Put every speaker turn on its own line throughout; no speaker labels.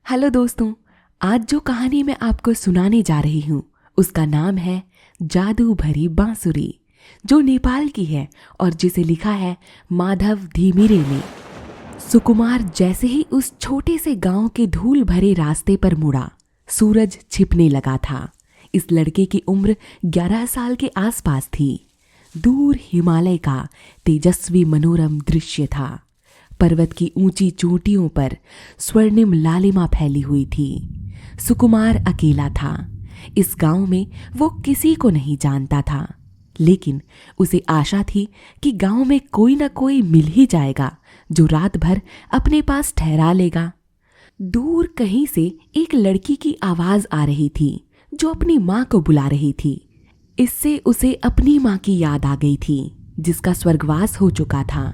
Hello दोस्तों। आज जो कहानी मैं आपको सुनाने जा रही हूँ उसका नाम है जादू भरी बांसुरी, जो नेपाल की है और जिसे लिखा है माधव धीमिरे ने। सुकुमार जैसे ही उस छोटे से गांव के धूल भरे रास्ते पर मुड़ा, सूरज छिपने लगा था। इस लड़के की उम्र 11 साल के आसपास थी। दूर हिमालय का तेजस्वी मनोरम दृश्य था। पर्वत की ऊंची चोटियों पर स्वर्णिम लालिमा फैली हुई थी। सुकुमार अकेला था। इस गांव में वो किसी को नहीं जानता था, लेकिन उसे आशा थी कि गांव में कोई न कोई मिल ही जाएगा जो रात भर अपने पास ठहरा लेगा। दूर कहीं से एक लड़की की आवाज आ रही थी जो अपनी माँ को बुला रही थी। इससे उसे अपनी माँ की याद आ गई थी, जिसका स्वर्गवास हो चुका था।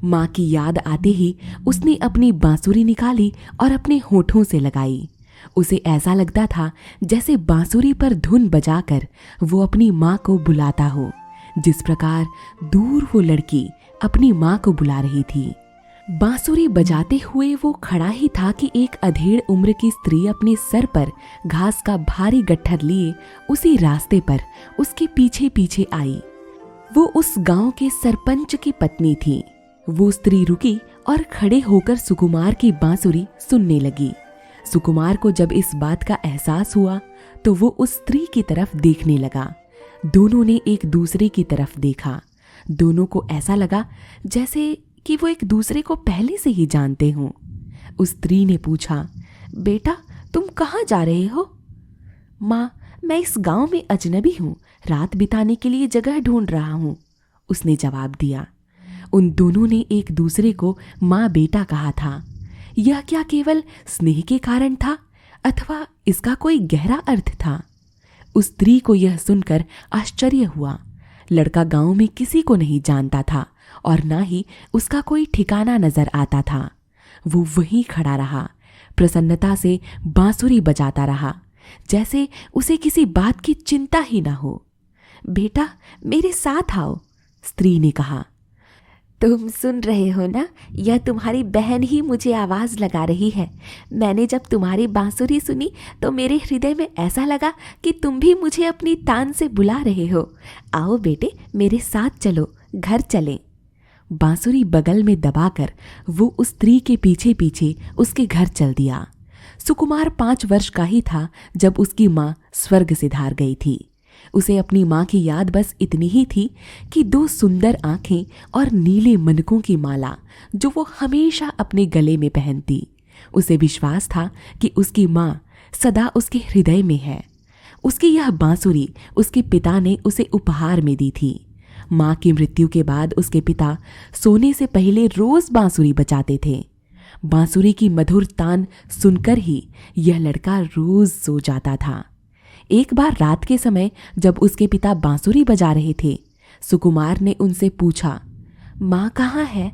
माँ की याद आते ही उसने अपनी बांसुरी निकाली और अपने होठों से लगाई। उसे ऐसा लगता था जैसे बांसुरी पर धुन बजाकर वो अपनी माँ को बुलाता हो, जिस प्रकार दूर वो लड़की अपनी माँ को बुला रही थी। बांसुरी बजाते हुए वो खड़ा ही था कि एक अधेड़ उम्र की स्त्री अपने सर पर घास का भारी गट्ठर लिए उसी रास्ते पर उसके पीछे पीछे आई। वो उस गांव के सरपंच की पत्नी थी। वो स्त्री रुकी और खड़े होकर सुकुमार की बांसुरी सुनने लगी। सुकुमार को जब इस बात का एहसास हुआ तो वो उस स्त्री की तरफ देखने लगा। दोनों ने एक दूसरे की तरफ देखा। दोनों को ऐसा लगा जैसे कि वो एक दूसरे को पहले से ही जानते हों। उस स्त्री ने पूछा, बेटा तुम कहाँ जा रहे हो? माँ, मैं इस गांव में अजनबी हूँ, रात बिताने के लिए जगह ढूंढ रहा हूँ, उसने जवाब दिया। उन दोनों ने एक दूसरे को माँ बेटा कहा था। यह क्या केवल स्नेह के कारण था अथवा इसका कोई गहरा अर्थ था? उस स्त्री को यह सुनकर आश्चर्य हुआ। लड़का गांव में किसी को नहीं जानता था और ना ही उसका कोई ठिकाना नजर आता था। वो वहीं खड़ा रहा, प्रसन्नता से बांसुरी बजाता रहा, जैसे उसे किसी बात की चिंता ही ना हो। बेटा मेरे साथ आओ, स्त्री ने कहा। तुम सुन रहे हो ना, यह तुम्हारी बहन ही मुझे आवाज लगा रही है। मैंने जब तुम्हारी बांसुरी सुनी तो मेरे हृदय में ऐसा लगा कि तुम भी मुझे अपनी तान से बुला रहे हो। आओ बेटे, मेरे साथ चलो, घर चलें। बांसुरी बगल में दबाकर वो उस स्त्री के पीछे पीछे उसके घर चल दिया। सुकुमार 5 वर्ष का ही था जब उसकी माँ स्वर्ग से धार गई थी। उसे अपनी माँ की याद बस इतनी ही थी कि 2 सुंदर आंखें और नीले मनकों की माला जो वो हमेशा अपने गले में पहनती। उसे विश्वास था कि उसकी माँ सदा उसके हृदय में है। उसकी यह बांसुरी उसके पिता ने उसे उपहार में दी थी। माँ की मृत्यु के बाद उसके पिता सोने से पहले रोज बांसुरी बजाते थे। बांसुरी की मधुर तान सुनकर ही यह लड़का रोज सो जाता था। एक बार रात के समय जब उसके पिता बांसुरी बजा रहे थे, सुकुमार ने उनसे पूछा, माँ कहाँ है?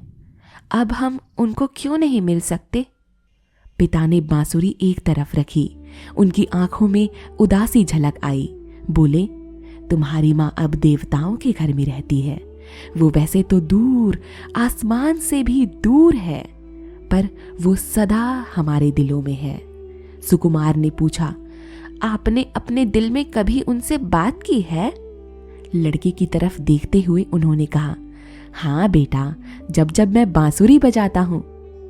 अब हम उनको क्यों नहीं मिल सकते? पिता ने बांसुरी एक तरफ रखी। उनकी आंखों में उदासी झलक आई। बोले, तुम्हारी माँ अब देवताओं के घर में रहती है। वो वैसे तो दूर, आसमान से भी दूर है, पर वो सदा हमारे दिलों में है। सुकुमार ने पूछा, आपने अपने दिल में कभी उनसे बात की है? लड़के की तरफ देखते हुए उन्होंने कहा, हाँ बेटा, जब जब मैं बांसुरी बजाता हूँ।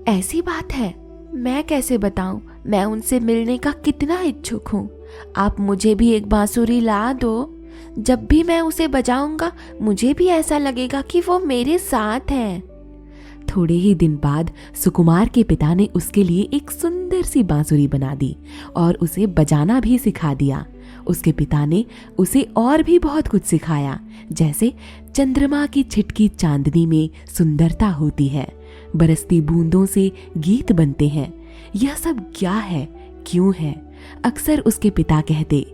ऐसी बात है? मैं कैसे बताऊं? मैं उनसे मिलने का कितना इच्छुक हूँ। आप मुझे भी एक बांसुरी ला दो। जब भी मैं उसे बजाऊंगा मुझे भी ऐसा लगेगा कि वो मेरे साथ है। थोड़े ही दिन बाद सुकुमार के पिता ने उसके लिए एक सुंदर सी बांसुरी बना दी और उसे बजाना भी सिखा दिया। उसके पिता ने उसे और भी बहुत कुछ सिखाया, जैसे चंद्रमा की छिटकी चांदनी में सुंदरता होती है, बरसती बूंदों से गीत बनते हैं। यह सब क्या है, क्यों है? अक्सर उसके पिता कहते,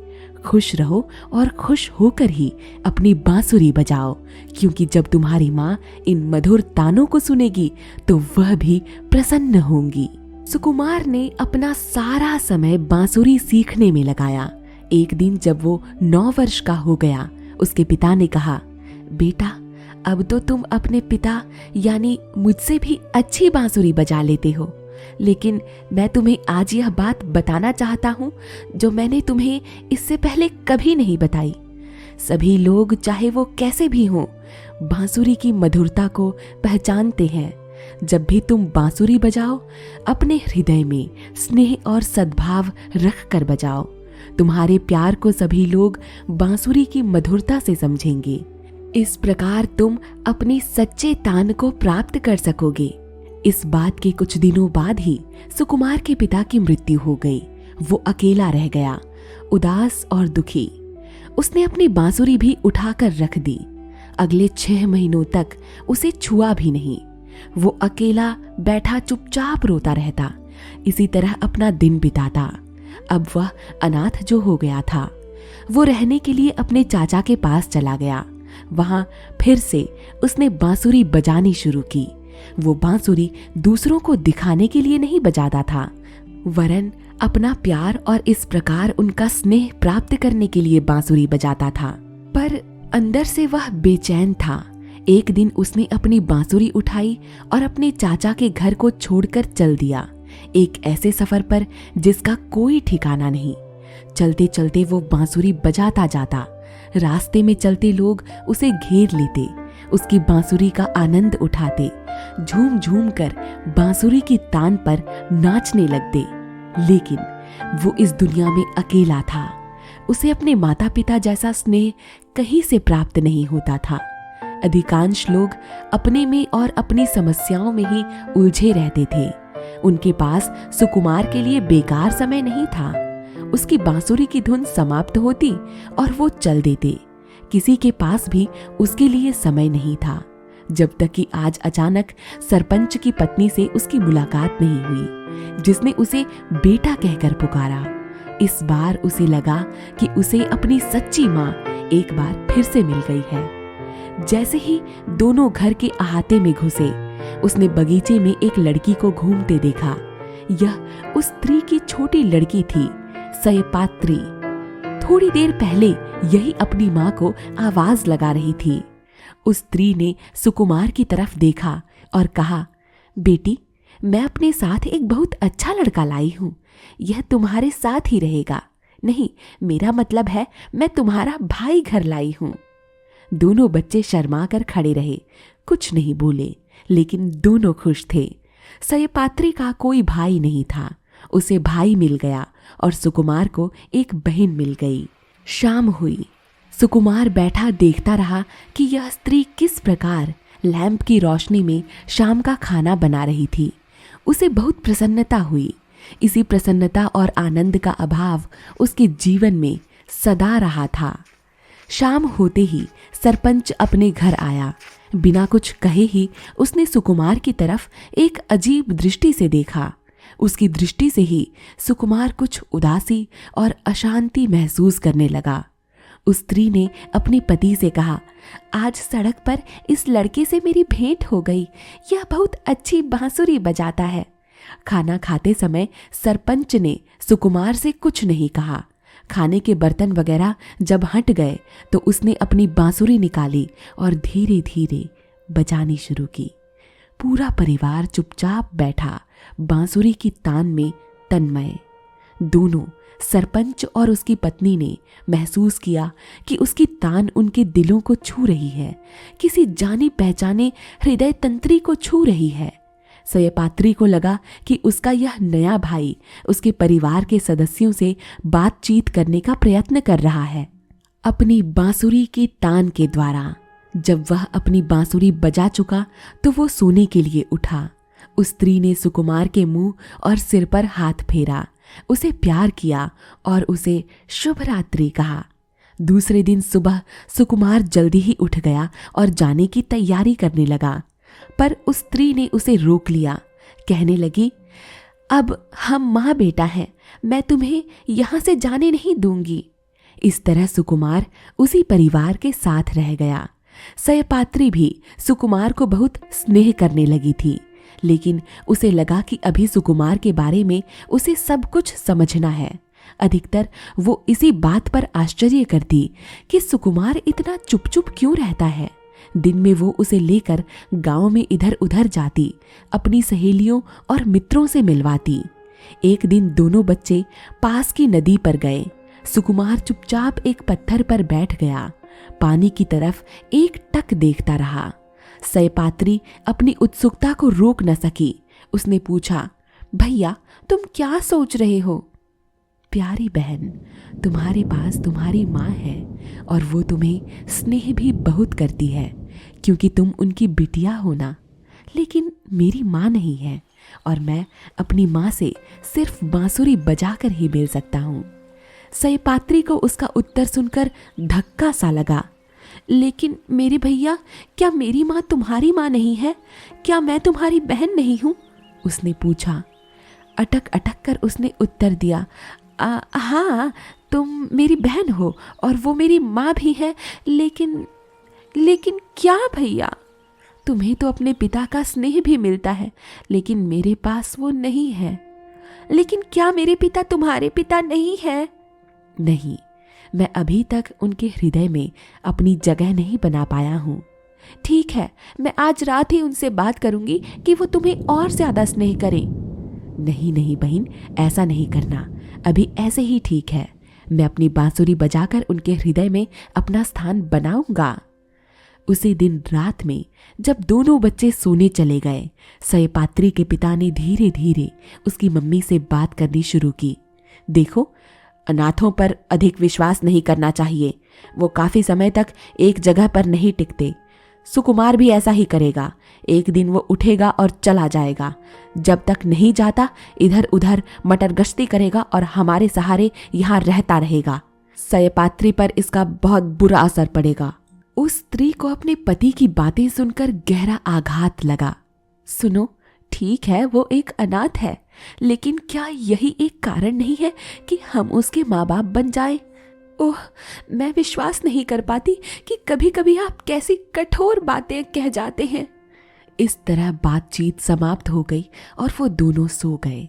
खुश रहो और खुश होकर ही अपनी बांसुरी बजाओ, क्योंकि जब तुम्हारी माँ इन मधुर तानों को सुनेगी तो वह भी प्रसन्न होंगी। सुकुमार ने अपना सारा समय बांसुरी सीखने में लगाया। एक दिन जब वो 9 वर्ष का हो गया, उसके पिता ने कहा, बेटा अब तो तुम अपने पिता यानी मुझसे भी अच्छी बांसुरी बजा लेते हो। लेकिन मैं तुम्हें आज यह बात बताना चाहता हूँ जो मैंने तुम्हें इससे पहले कभी नहीं बताई। सभी लोग, चाहे वो कैसे भी हों, बांसुरी की मधुरता को पहचानते हैं। जब भी तुम बांसुरी बजाओ, अपने हृदय में स्नेह और सद्भाव रख कर बजाओ। तुम्हारे प्यार को सभी लोग बांसुरी की मधुरता से समझेंगे। इस प्रकार तुम अपनी सच्चे तान को प्राप्त कर सकोगे। इस बात के कुछ दिनों बाद ही सुकुमार के पिता की मृत्यु हो गई। वो अकेला रह गया, उदास और दुखी। उसने अपनी बांसुरी भी उठाकर रख दी। अगले 6 महीनों तक उसे छुआ भी नहीं। वो अकेला बैठा चुपचाप रोता रहता। इसी तरह अपना दिन बिताता। अब वह अनाथ जो हो गया था, वो रहने के लिए अपने चाचा के पास चला गया। वहां फिर से उसने बांसुरी बजानी शुरू की। वो बांसुरी दूसरों को दिखाने के लिए नहीं बजाता था, वरन अपना प्यार और इस प्रकार उनका स्नेह प्राप्त करने के लिए बांसुरी बजाता था। पर अंदर से वह बेचैन था। एक दिन उसने अपनी बांसुरी उठाई और अपने चाचा के घर को छोड़कर चल दिया, एक ऐसे सफर पर जिसका कोई ठिकाना नहीं। चलते चलते वो बांसुरी बजाता जाता। रास्ते में चलते लोग उसे घेर लेते, उसकी बांसुरी का आनंद उठाते, झूम झूम कर बांसुरी की तान पर नाचने लगते। लेकिन वो इस दुनिया में अकेला था। उसे अपने माता पिता जैसा स्नेह कहीं से प्राप्त नहीं होता था। अधिकांश लोग अपने में और अपनी समस्याओं में ही उलझे रहते थे। उनके पास सुकुमार के लिए बेकार समय नहीं था। उसकी बांसुरी की धुन समाप्त होती और वो चल देते। किसी के पास भी उसके लिए समय नहीं था, जब तक कि आज अचानक सरपंच की पत्नी से उसकी मुलाकात नहीं हुई, जिसने उसे बेटा कहकर पुकारा। इस बार उसे लगा कि उसे अपनी सच्ची माँ एक बार फिर से मिल गई है। जैसे ही दोनों घर के अहाते में घुसे, उसने बगीचे में एक लड़की को घूमते देखा। यह उस स्त्री की छोटी लड़की थी, सयपात्री। थोड़ी देर पहले यही अपनी माँ को आवाज लगा रही थी। उस स्त्री ने सुकुमार की तरफ देखा और कहा, बेटी, मैं अपने साथ एक बहुत अच्छा लड़का लाई हूँ। यह तुम्हारे साथ ही रहेगा। नहीं, मेरा मतलब है मैं तुम्हारा भाई घर लाई हूँ। दोनों बच्चे शर्मा कर खड़े रहे, कुछ नहीं बोले, लेकिन दोनों खुश थे। सयपात्री का कोई भाई नहीं था, उसे भाई मिल गया और सुकुमार को एक बहन मिल गई। शाम हुई। सुकुमार बैठा देखता रहा कि यह स्त्री किस प्रकार लैंप की रोशनी में शाम का खाना बना रही थी। उसे बहुत प्रसन्नता हुई। इसी प्रसन्नता और आनंद का अभाव उसके जीवन में सदा रहा था। शाम होते ही सरपंच अपने घर आया। बिना कुछ कहे ही उसने सुकुमार की तरफ एक अजीब दृष्टि से देखा। उसकी दृष्टि से ही सुकुमार कुछ उदासी और अशांति महसूस करने लगा। उस स्त्री ने अपने पति से कहा, आज सड़क पर इस लड़के से मेरी भेंट हो गई। यह बहुत अच्छी बांसुरी बजाता है। खाना खाते समय सरपंच ने सुकुमार से कुछ नहीं कहा। खाने के बर्तन वगैरह जब हट गए तो उसने अपनी बांसुरी निकाली और धीरे धीरे बजानी शुरू की। पूरा परिवार चुपचाप बैठा, बांसुरी की तान में तन्मय। दोनों, सरपंच और उसकी पत्नी ने महसूस किया कि उसकी तान उनके दिलों को छू रही है, किसी जाने पहचाने हृदय तंत्री को छू रही है। सयपात्री को लगा कि उसका यह नया भाई उसके परिवार के सदस्यों से बातचीत करने का प्रयत्न कर रहा है, अपनी बांसुरी की तान के द्वारा। जब वह अपनी बांसुरी बजा चुका तो वो सोने के लिए उठा। उस स्त्री ने सुकुमार के मुंह और सिर पर हाथ फेरा, उसे प्यार किया और उसे शुभ रात्रि कहा। दूसरे दिन सुबह सुकुमार जल्दी ही उठ गया और जाने की तैयारी करने लगा, पर उस स्त्री ने उसे रोक लिया। कहने लगी, अब हम माँ बेटा हैं, मैं तुम्हें यहाँ से जाने नहीं दूंगी। इस तरह सुकुमार उसी परिवार के साथ रह गया। सयपात्री भी सुकुमार को बहुत स्नेह करने लगी थी, लेकिन उसे लगा कि अभी सुकुमार के बारे में उसे सब कुछ समझना है। अधिकतर वो इसी बात पर आश्चर्य करती कि सुकुमार इतना चुप चुप क्यों रहता है। दिन में वो उसे लेकर गांव में इधर उधर जाती, अपनी सहेलियों और मित्रों से मिलवाती। एक दिन दोनों बच्चे पास की नदी पर गए। सुकुमार चुपचाप एक पत्थर पर बैठ गया, पानी की तरफ एक टक देखता रहा। सयपात्री अपनी उत्सुकता को रोक न सकी। उसने पूछा, भैया तुम क्या सोच रहे हो? प्यारी बहन, तुम्हारे पास तुम्हारी माँ है और वो तुम्हें स्नेह भी बहुत करती है क्योंकि तुम उनकी बिटिया हो ना। लेकिन मेरी माँ नहीं है और मैं अपनी माँ से सिर्फ बांसुरी बजाकर ही मिल सकता हूँ। सयपात्री को उसका उत्तर सुनकर धक्का सा लगा। लेकिन मेरे भैया, क्या मेरी माँ तुम्हारी माँ नहीं है? क्या मैं तुम्हारी बहन नहीं हूँ? उसने पूछा। अटक अटक कर उसने उत्तर दिया, हाँ तुम मेरी बहन हो और वो मेरी माँ भी है, लेकिन क्या भैया? तुम्हें तो अपने पिता का स्नेह भी मिलता है, लेकिन मेरे पास वो नहीं है। लेकिन क्या मेरे पिता तुम्हारे पिता नहीं है? नहीं, मैं अभी तक उनके हृदय में अपनी जगह नहीं बना पाया हूँ। ठीक है, मैं आज रात ही उनसे बात करूंगी कि वो तुम्हें और ज्यादा स्नेह करें। नहीं नहीं बहन, ऐसा नहीं करना, अभी ऐसे ही ठीक है। मैं अपनी बांसुरी बजाकर उनके हृदय में अपना स्थान बनाऊंगा। उसी दिन रात में जब दोनों बच्चे सोने चले गए, सयपात्री के पिता ने धीरे धीरे उसकी मम्मी से बात करनी शुरू की। देखो, अनाथों पर अधिक विश्वास नहीं करना चाहिए। वो काफी समय तक एक जगह पर नहीं टिकते। सुकुमार भी ऐसा ही करेगा। एक दिन वो उठेगा और चला जाएगा। जब तक नहीं जाता इधर उधर मटर गश्ती करेगा और हमारे सहारे यहाँ रहता रहेगा। सयपात्री पर इसका बहुत बुरा असर पड़ेगा। उस स्त्री को अपने पति की बातें सुनकर गहरा आघात लगा। सुनो, ठीक है वो एक अनाथ है, लेकिन क्या यही एक कारण नहीं है कि हम उसके माँ बाप बन जाएं? ओह, मैं विश्वास नहीं कर पाती कि कभी कभी आप कैसी कठोर बातें कह जाते हैं। इस तरह बातचीत समाप्त हो गई और वो दोनों सो गए।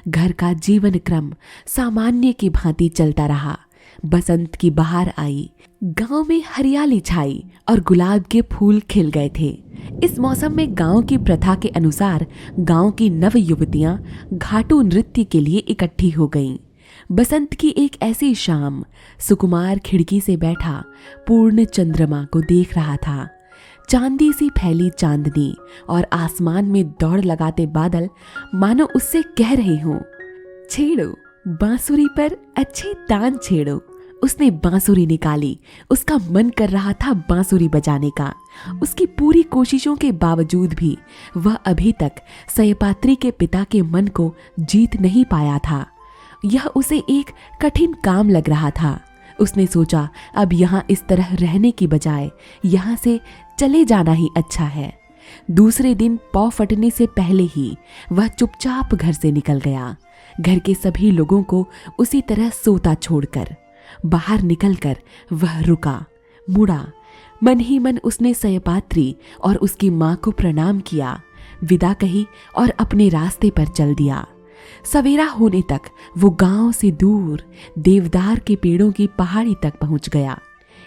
घर का जीवन क्रम सामान्य की भांति चलता रहा। बसंत की बहार आई, गांव में हरियाली छाई और गुलाब के फूल खिल गए थे। इस मौसम में गांव की प्रथा के अनुसार गांव की नव युवतियां घाटू नृत्य के लिए इकट्ठी हो गईं। बसंत की एक ऐसी शाम, सुकुमार खिड़की से बैठा पूर्ण चंद्रमा को देख रहा था। चांदी सी फैली चांदनी और आसमान में दौड़ लगाते बादल मानो उससे कह रहे हों, छेड़ो बांसुरी पर अच्छे तान छेड़ो। उसने बांसुरी निकाली। उसका मन कर रहा था बांसुरी बजाने का। उसकी पूरी कोशिशों के बावजूद भी वह अभी तक सयपात्री के पिता के मन को जीत नहीं पाया था। यह उसे एक कठिन काम लग रहा था। उसने सोचा, अब यहाँ इस तरह रहने की बजाय यहाँ से चले जाना ही अच्छा है। दूसरे दिन पौ फटने से पहले ही वह चुपचाप घर से निकल गया। घर के सभी लोगों को उसी तरह सोता छोड़कर बाहर निकलकर वह रुका, मुड़ा। मन ही मन उसने सयपात्री और उसकी माँ को प्रणाम किया, विदा कही और अपने रास्ते पर चल दिया। सवेरा होने तक वो गांव से दूर देवदार के पेड़ों की पहाड़ी तक पहुंच गया।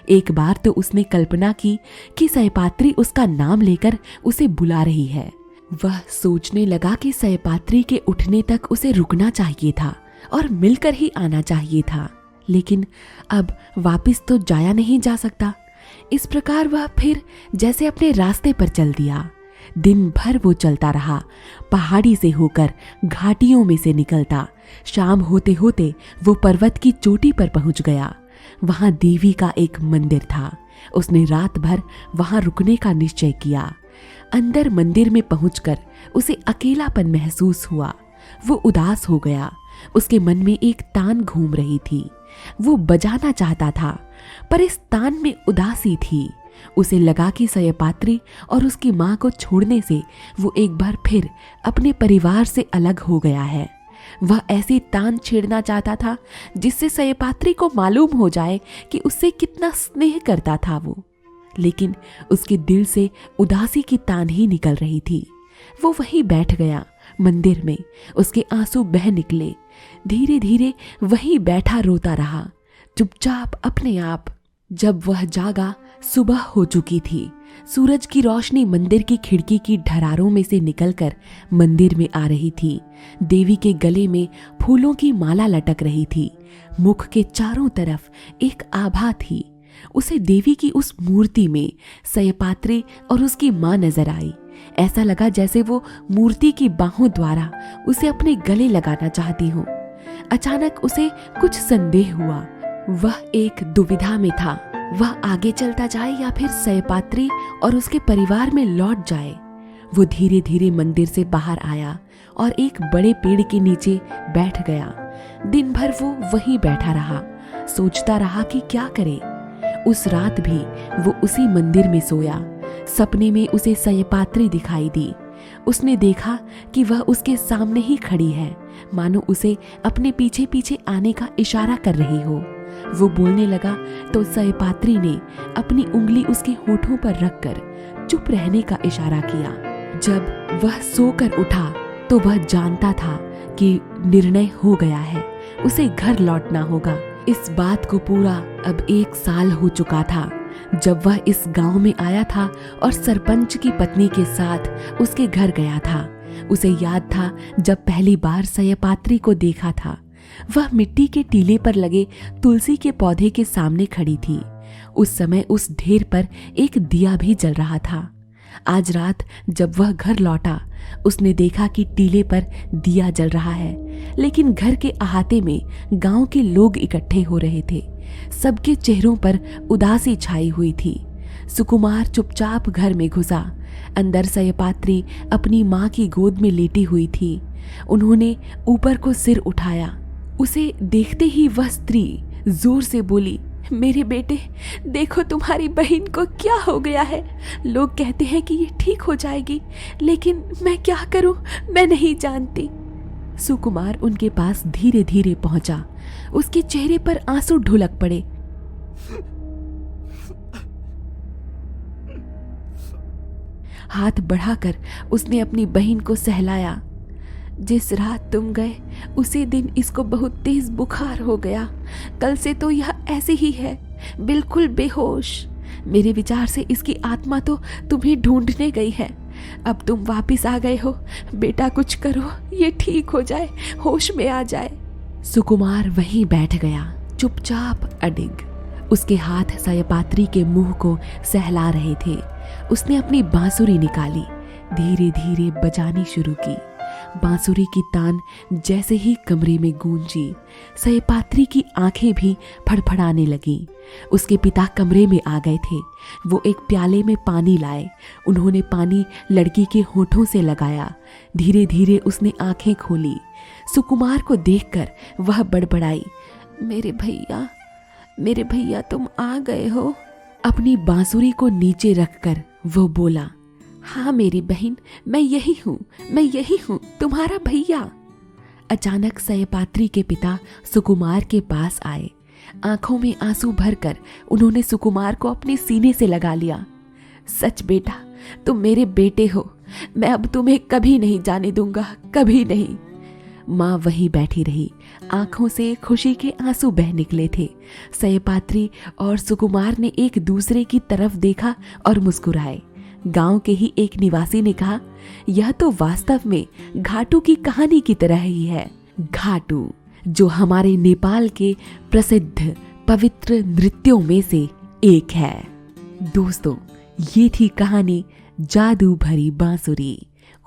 एक बार तो उसने कल्पना की कि सयपात्री उसका नाम लेकर उसे बुला रही है। वह सोचने लगा कि सयपात्री के उठने तक उसे रुकना चाहिए था और मिलकर ही आना चाहिए था, लेकिन अब वापस तो जाया नहीं जा सकता। इस प्रकार वह फिर जैसे अपने रास्ते पर चल दिया। दिन भर वो चलता रहा, पहाड़ी से होकर घाटियों में से निकलता। शाम होते होते वो पर्वत की चोटी पर पहुंच गया। वहां देवी का एक मंदिर था। उसने रात भर वहां रुकने का निश्चय किया। अंदर मंदिर में पहुंचकर उसे अकेलापन महसूस हुआ। वो उदास हो गया। उसके मन में एक तान घूम रही थी। वो बजाना चाहता था, पर इस तान में उदासी थी। उसे लगा कि सयपात्री और उसकी माँ को छोड़ने से वो एक बार फिर अपने परिवार से अलग हो गया है। वह ऐसी तान छेड़ना चाहता था जिससे सयपात्री को मालूम हो जाए कि उससे कितना स्नेह करता था वो, लेकिन उसके दिल से उदासी की तान ही निकल रही थी। वो वहीं बैठ गया मंदिर में। उसके आंसू बह निकले। धीरे धीरे वहीं बैठा रोता रहा, चुपचाप अपने आप। जब वह जागा सुबह हो चुकी थी। सूरज की रोशनी मंदिर की खिड़की की ढरारों में से निकलकर मंदिर में आ रही थी। देवी के गले में फूलों की माला लटक रही थी। मुख के चारों तरफ एक आभा थी। उसे देवी की उस मूर्ति में सयपात्री और उसकी मां नजर आई। ऐसा लगा जैसे वो मूर्ति की बाहों द्वारा उसे अपने गले लगाना चाहती हो। अचानक उसे कुछ संदेह हुआ। वह एक दुविधा में था। वह आगे चलता जाए या फिर सयपात्री और उसके परिवार में लौट जाए। वो धीरे धीरे मंदिर से बाहर आया और एक बड़े पेड़ के नीचे बैठ गया। दिन भर वो वहीं बैठा रहा, सोचता रहा कि क्या करे। उस रात भी वो उसी मंदिर में सोया। सपने में उसे सयपात्री दिखाई दी। उसने देखा कि वह उसके सामने ही खड़ी है, मानो उसे अपने पीछे पीछे आने का इशारा कर रही हो। वो बोलने लगा तो सयपात्री ने अपनी उंगली उसके होठों पर रखकर चुप रहने का इशारा किया। जब वह सोकर उठा तो वह जानता था कि निर्णय हो गया है, उसे घर लौटना होगा। इस बात को पूरा अब 1 साल हो चुका था जब वह इस गांव में आया था और सरपंच की पत्नी के साथ उसके घर गया था। उसे याद था जब पहली बार सयपात्री को देखा था। वह मिट्टी के टीले पर लगे तुलसी के पौधे के सामने खड़ी थी। उस समय उस ढेर पर एक दिया भी जल रहा था। आज रात जब वह घर लौटा, उसने देखा कि टीले पर दिया जल रहा है, लेकिन घर के अहाते में गांव के लोग इकट्ठे हो रहे थे। सबके चेहरों पर उदासी छाई हुई थी। सुकुमार चुपचाप घर में घुसा। अंदर सयपात्री अपनी माँ की गोद में लेटी हुई थी। उन्होंने ऊपर को सिर उठाया। उसे देखते ही वह स्त्री जोर से बोली, मेरे बेटे, देखो तुम्हारी बहन को क्या हो गया है। लोग कहते हैं कि ये ठीक हो जाएगी, लेकिन मैं क्या करूं, मैं नहीं जानती। सुकुमार उनके पास धीरे धीरे पहुंचा। उसके चेहरे पर आंसू ढुलक पड़े। हाथ बढ़ाकर उसने अपनी बहन को सहलाया। जिस रात तुम गए उसी दिन इसको बहुत तेज बुखार हो गया। कल से तो यह ऐसी ही है, बिल्कुल बेहोश। मेरे विचार से इसकी आत्मा तो तुम्हें ढूंढने गई है। अब तुम वापस आ गए हो, बेटा कुछ करो, ये ठीक हो जाए, होश में आ जाए। सुकुमार वहीं बैठ गया, चुपचाप अडिग। उसके हाथ सयपात्री के मुंह को सहला रहे थे। उसने अपनी बांसुरी निकाली, धीरे धीरे बजानी शुरू की। बांसुरी की तान जैसे ही कमरे में गूंजी, सयपात्री की आंखें भी फड़फड़ाने लगीं। उसके पिता कमरे में आ गए थे। वो एक प्याले में पानी लाए। उन्होंने पानी लड़की के होठों से लगाया। धीरे धीरे उसने आंखें खोली। सुकुमार को देखकर वह बड़बड़ाई, मेरे भैया तुम आ गए हो। अपनी बांसुरी को नीचे रखकर वो बोला, हाँ मेरी बहन, मैं यही हूँ, तुम्हारा भैया। अचानक सयपात्री के पिता सुकुमार के पास आए। आंखों में आंसू भरकर उन्होंने सुकुमार को अपने सीने से लगा लिया। सच बेटा, तुम मेरे बेटे हो। मैं अब तुम्हें कभी नहीं जाने दूंगा, कभी नहीं। माँ वहीं बैठी रही। आंखों से खुशी के आंसू बह निकले थे। सयपात्री और सुकुमार ने एक दूसरे की तरफ देखा और मुस्कुराए। गांव के ही एक निवासी ने कहा, यह तो वास्तव में घाटू की कहानी की तरह ही है। घाटू, जो हमारे नेपाल के प्रसिद्ध पवित्र नृत्यों में से एक है। दोस्तों, ये थी कहानी जादू भरी बांसुरी।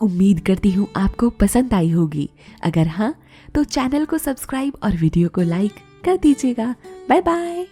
उम्मीद करती हूँ आपको पसंद आई होगी। अगर हाँ, तो चैनल को सब्सक्राइब और वीडियो को लाइक कर दीजिएगा। Bye bye.